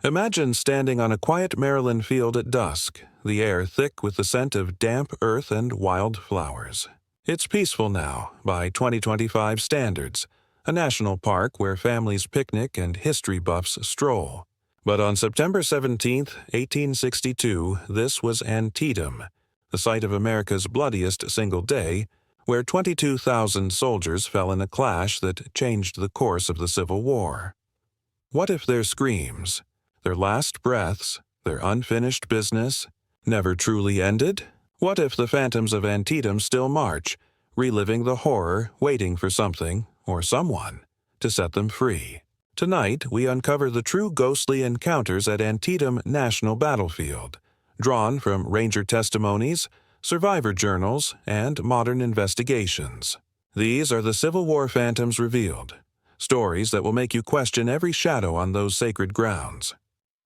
Imagine standing on a quiet Maryland field at dusk, the air thick with the scent of damp earth and wild flowers. It's peaceful now, by 2025 standards, a national park where families picnic and history buffs stroll. But on September 17, 1862, this was Antietam, the site of America's bloodiest single day, where 22,000 soldiers fell in a clash that changed the course of the Civil War. What if their screams, their last breaths, their unfinished business, never truly ended? What if the phantoms of Antietam still march, reliving the horror, waiting for something, or someone, to set them free? Tonight, we uncover the true ghostly encounters at Antietam National Battlefield, drawn from ranger testimonies, survivor journals, and modern investigations. These are the Civil War phantoms revealed, stories that will make you question every shadow on those sacred grounds.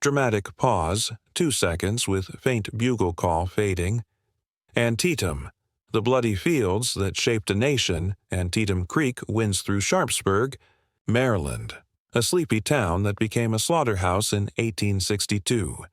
Dramatic pause, 2 seconds with faint bugle call fading. Antietam, the bloody fields that shaped a nation. Antietam Creek winds through Sharpsburg, Maryland, a sleepy town that became a slaughterhouse in 1862.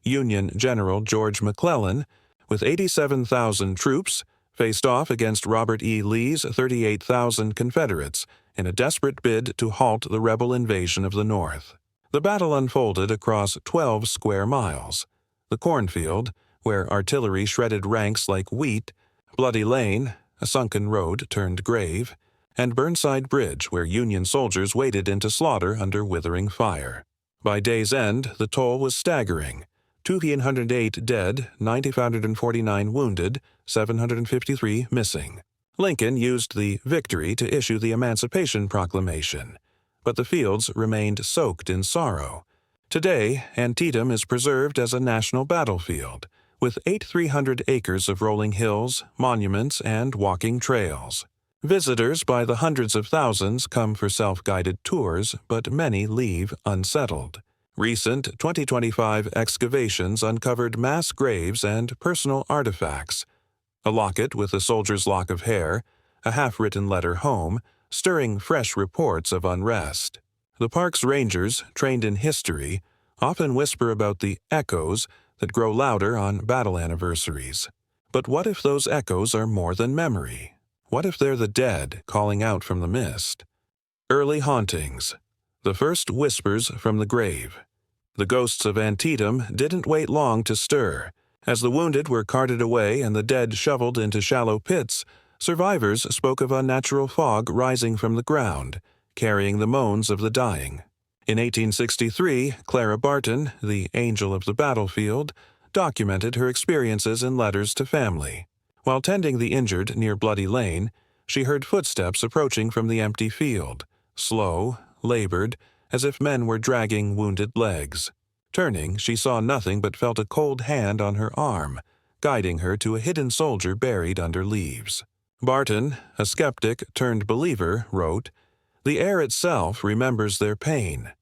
Union General George McClellan, with 87,000 troops, faced off against Robert E. Lee's 38,000 Confederates in a desperate bid to halt the rebel invasion of the North. The battle unfolded across 12 square miles. The cornfield, where artillery shredded ranks like wheat, Bloody Lane, a sunken road turned grave, and Burnside Bridge, where Union soldiers waded into slaughter under withering fire. By day's end, the toll was staggering: 208 dead, 9,549 wounded, 753 missing. Lincoln used the victory to issue the Emancipation Proclamation, but the fields remained soaked in sorrow. Today, Antietam is preserved as a national battlefield, with 8,300 acres of rolling hills, monuments, and walking trails. Visitors by the hundreds of thousands come for self-guided tours, but many leave unsettled. Recent 2025 excavations uncovered mass graves and personal artifacts: a locket with a soldier's lock of hair, a half-written letter home, stirring fresh reports of unrest. The park's rangers, trained in history, often whisper about the echoes that grow louder on battle anniversaries. But what if those echoes are more than memory? What if they're the dead calling out from the mist? Early hauntings. The first whispers from the grave. The ghosts of Antietam didn't wait long to stir. As the wounded were carted away and the dead shoveled into shallow pits, survivors spoke of unnatural fog rising from the ground, carrying the moans of the dying. In 1863, Clara Barton, the angel of the battlefield, documented her experiences in letters to family. While tending the injured near Bloody Lane, she heard footsteps approaching from the empty field, slow, labored, as if men were dragging wounded legs. Turning, she saw nothing but felt a cold hand on her arm, guiding her to a hidden soldier buried under leaves. Barton, a skeptic turned believer, wrote, "The air itself remembers their pain.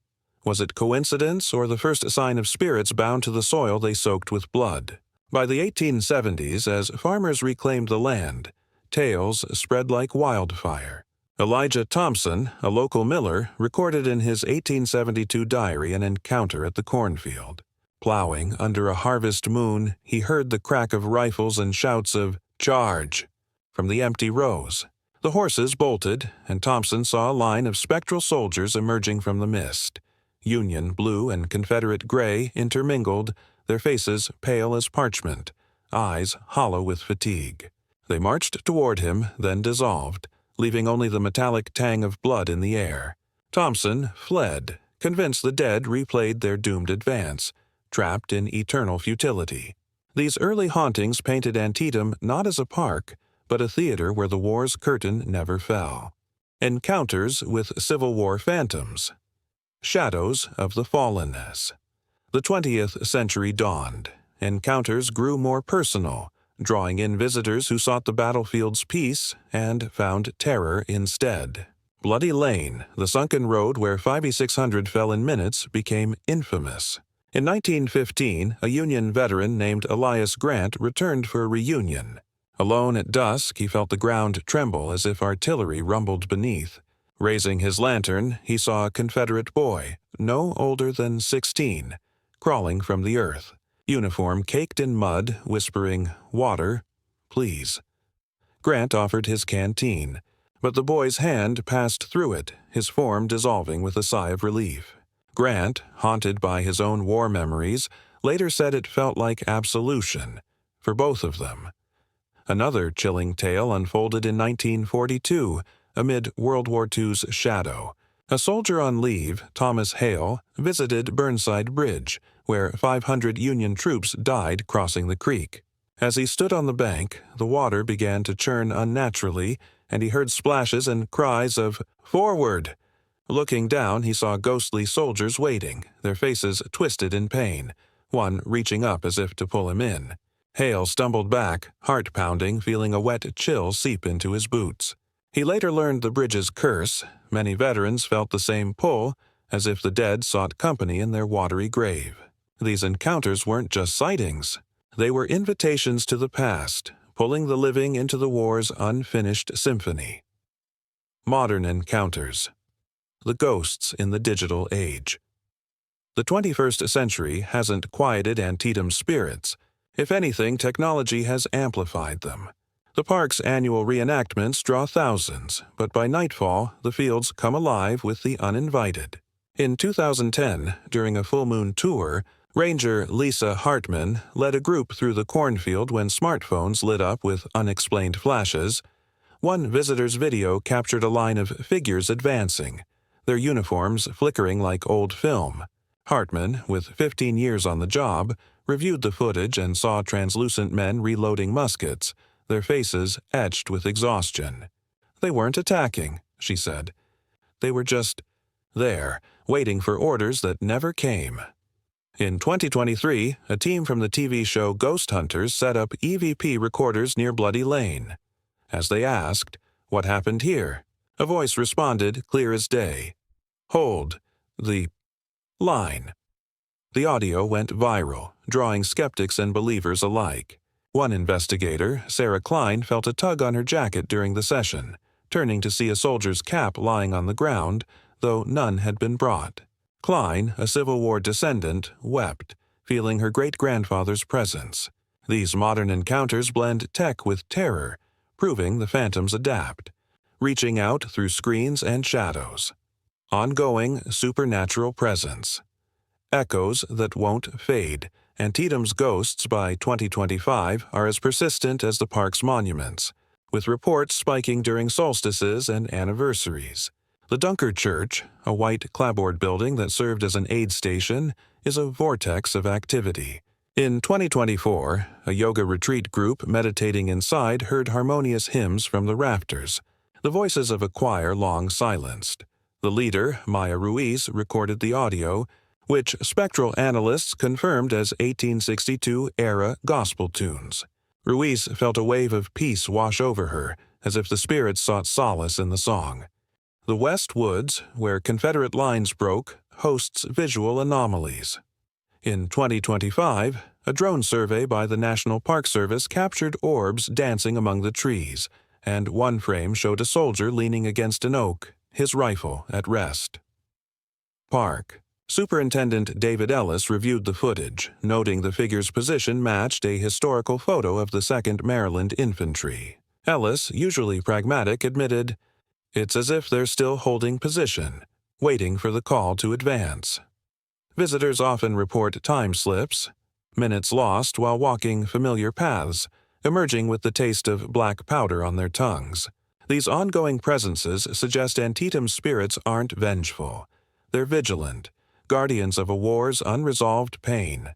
Was it coincidence or the first sign of spirits bound to the soil they soaked with blood?" By the 1870s, as farmers reclaimed the land, tales spread like wildfire. Elijah Thompson, a local miller, recorded in his 1872 diary an encounter at the cornfield. Plowing under a harvest moon, he heard the crack of rifles and shouts of "Charge!" from the empty rows. The horses bolted, and Thompson saw a line of spectral soldiers emerging from the mist. Union blue and Confederate gray intermingled, their faces pale as parchment, eyes hollow with fatigue. They marched toward him, then dissolved, leaving only the metallic tang of blood in the air. Thompson fled, convinced the dead replayed their doomed advance, trapped in eternal futility. These early hauntings painted Antietam not as a park, but a theater where the war's curtain never fell. Encounters with Civil War phantoms. Shadows of the fallenness. The 20th century dawned. Encounters grew more personal, drawing in visitors who sought the battlefield's peace and found terror instead. Bloody Lane, the sunken road where 5,600 fell in minutes, became infamous. In 1915, a Union veteran named Elias Grant returned for a reunion. Alone at dusk, he felt the ground tremble as if artillery rumbled beneath. Raising his lantern, he saw a Confederate boy, no older than 16, crawling from the earth, uniform caked in mud, whispering, "Water, please." Grant offered his canteen, but the boy's hand passed through it, his form dissolving with a sigh of relief. Grant, haunted by his own war memories, later said it felt like absolution, for both of them. Another chilling tale unfolded in 1942, amid World War II's shadow. A soldier on leave, Thomas Hale, visited Burnside Bridge, where 500 Union troops died crossing the creek. As he stood on the bank, the water began to churn unnaturally, and he heard splashes and cries of, "Forward!" Looking down, he saw ghostly soldiers waiting, their faces twisted in pain, one reaching up as if to pull him in. Hale stumbled back, heart pounding, feeling a wet chill seep into his boots. He later learned the bridge's curse. Many veterans felt the same pull, as if the dead sought company in their watery grave. These encounters weren't just sightings. They were invitations to the past, pulling the living into the war's unfinished symphony. Modern encounters. The ghosts in the digital age. The 21st century hasn't quieted Antietam's spirits. If anything, technology has amplified them. The park's annual reenactments draw thousands, but by nightfall, the fields come alive with the uninvited. In 2010, during a full moon tour, Ranger Lisa Hartman led a group through the cornfield when smartphones lit up with unexplained flashes. One visitor's video captured a line of figures advancing, their uniforms flickering like old film. Hartman, with 15 years on the job, reviewed the footage and saw translucent men reloading muskets, their faces etched with exhaustion. "They weren't attacking," she said. "They were just there, waiting for orders that never came." In 2023, a team from the TV show Ghost Hunters set up EVP recorders near Bloody Lane. As they asked, "What happened here?" a voice responded, clear as day. "Hold the line." The audio went viral, drawing skeptics and believers alike. One investigator, Sarah Klein, felt a tug on her jacket during the session, turning to see a soldier's cap lying on the ground, though none had been brought. Klein, a Civil War descendant, wept, feeling her great-grandfather's presence. These modern encounters blend tech with terror, proving the phantoms adapt, reaching out through screens and shadows. Ongoing supernatural presence. Echoes that won't fade. Antietam's ghosts by 2025 are as persistent as the park's monuments, with reports spiking during solstices and anniversaries. The Dunker Church, a white clapboard building that served as an aid station, is a vortex of activity. In 2024, a yoga retreat group meditating inside heard harmonious hymns from the rafters, the voices of a choir long silenced. The leader, Maya Ruiz, recorded the audio, which spectral analysts confirmed as 1862-era gospel tunes. Ruiz felt a wave of peace wash over her, as if the spirits sought solace in the song. The West Woods, where Confederate lines broke, hosts visual anomalies. In 2025, a drone survey by the National Park Service captured orbs dancing among the trees, and one frame showed a soldier leaning against an oak, his rifle at rest. Park. Superintendent David Ellis reviewed the footage, noting the figure's position matched a historical photo of the 2nd Maryland Infantry. Ellis, usually pragmatic, admitted, "It's as if they're still holding position, waiting for the call to advance." Visitors often report time slips, minutes lost while walking familiar paths, emerging with the taste of black powder on their tongues. These ongoing presences suggest Antietam's spirits aren't vengeful. They're vigilant, guardians of a war's unresolved pain.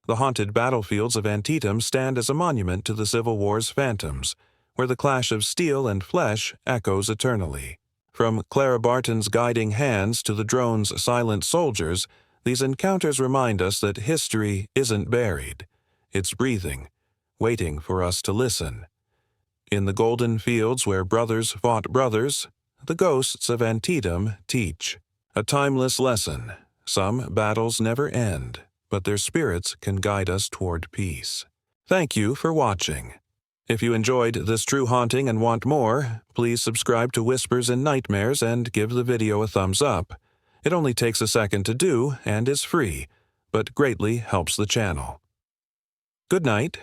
The haunted battlefields of Antietam stand as a monument to the Civil War's phantoms, where the clash of steel and flesh echoes eternally. From Clara Barton's guiding hands to the drone's silent soldiers, these encounters remind us that history isn't buried. It's breathing, waiting for us to listen. In the golden fields where brothers fought brothers, the ghosts of Antietam teach. A timeless lesson. Some battles never end, but their spirits can guide us toward peace. Thank you for watching. If you enjoyed this true haunting and want more, please subscribe to Whispers and Nightmares and give the video a thumbs up. It only takes a second to do and is free. but greatly helps the channel. Good night.